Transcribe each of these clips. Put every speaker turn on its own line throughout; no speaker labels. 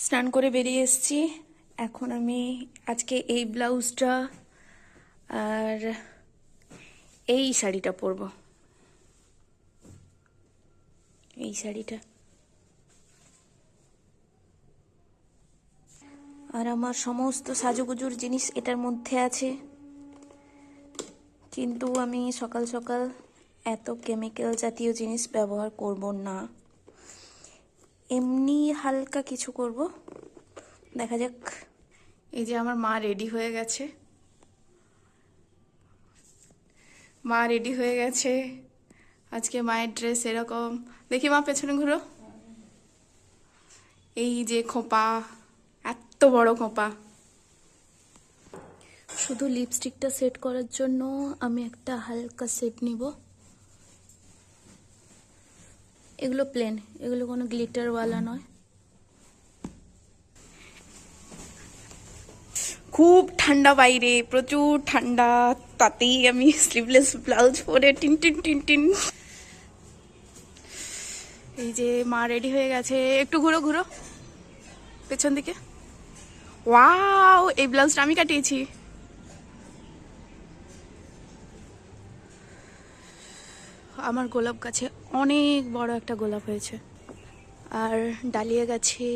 স্নান করে বেরিয়ে এসেছি। এখন আমি আজকে এই ব্লাউজটা আর এই শাড়িটা পরবো। এই শাড়িটা আর আমার সমস্ত সাজুগুজুর জিনিস এটার মধ্যে আছে, কিন্তু আমি সকাল সকাল এত কেমিক্যাল জাতীয় জিনিস ব্যবহার করব না, এমনি হালকা কিছু করব, দেখা যাক। এই যে আমার মা রেডি হয়ে গেছে, মা রেডি হয়ে গেছে। আজকে মায়ের ড্রেস এরকম, দেখি মা পেছনে ঘুরো। এই যে খোঁপা, এত বড় খোঁপা। শুধু লিপস্টিকটা সেট করার জন্য আমি একটা হালকা সেট নিব। এগুলো প্লেন, এগুলো কোনো গ্লিটারওয়ালা নয়। খুব ঠান্ডা বাইরে, প্রচুর ঠান্ডা, তাতেই আমি স্লিভলেস ব্লাউজ পরে টিন টিন টিন টিন। এই যে মা রেডি হয়ে গেছে, একটু ঘুরো ঘুরো পেছন দিকে। ওয়াও, এই ব্লাউজটা আমি কাটিয়েছি। আমার গোলাপ গাছে অনেক বড় একটা গোলাপ হয়েছে, আর ডালিয়া গাছে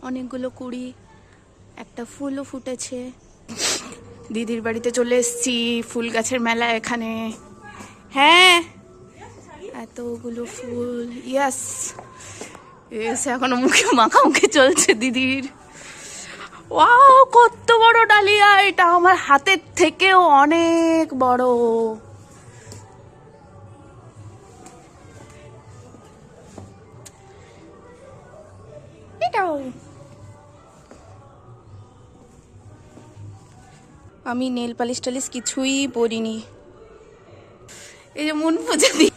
অনেকগুলো কুড়ি, একটা ফুলও ফুটেছে। দিদির বাড়িতে চলে এসেছি, ফুল গাছের মেলা এখানে। হ্যাঁ, এতগুলো ফুল, ইয়াস। এসে এখনো মুখে মাখামাখি চলছে দিদির। ওয়াও, কত বড় ডালিয়া! এটা আমার হাতের থেকেও অনেক বড়। আমি নেল পালিশ টালিশ কিছুই পরিনি। এই যে মন পুজো দি,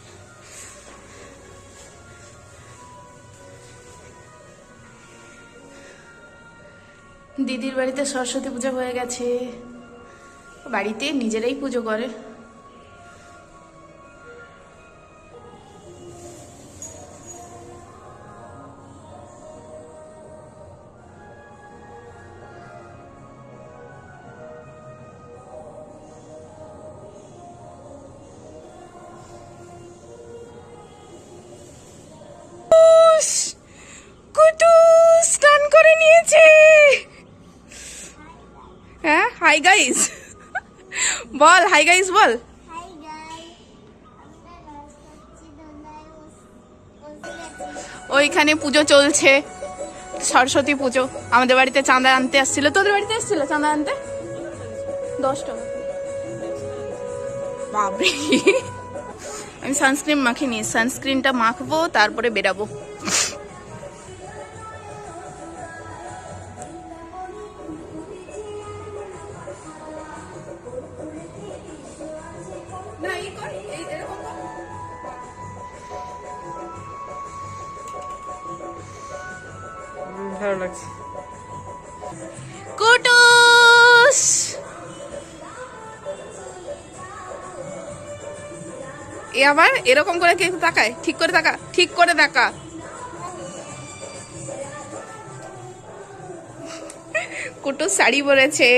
দিদির বাড়িতে সরস্বতী পূজা হয়ে গেছে, বাড়িতে নিজেরাই পুজো করে। কুটুস স্নান করে নিয়েছে। হ্যাঁ, হাই গাইস বল, হাই গাইস বল। ওইখানে পুজো চলছে, সরস্বতী পুজো। আমাদের বাড়িতে চাঁদা আনতে আসছিল। তোদের বাড়িতে এসেছিল চাঁদা আনতে? 10 টাকা। বাবরে, আমি সানস্ক্রিন মাখিনি, সানস্ক্রিনটা মাখবো তারপরে বেরাবো। ভালো লাগছে। কুটুস এ আবার এরকম করে কে তাকায়? ঠিক করে তাকা, ঠিক করে তাকা। কুটুস শাড়ি পরেছে।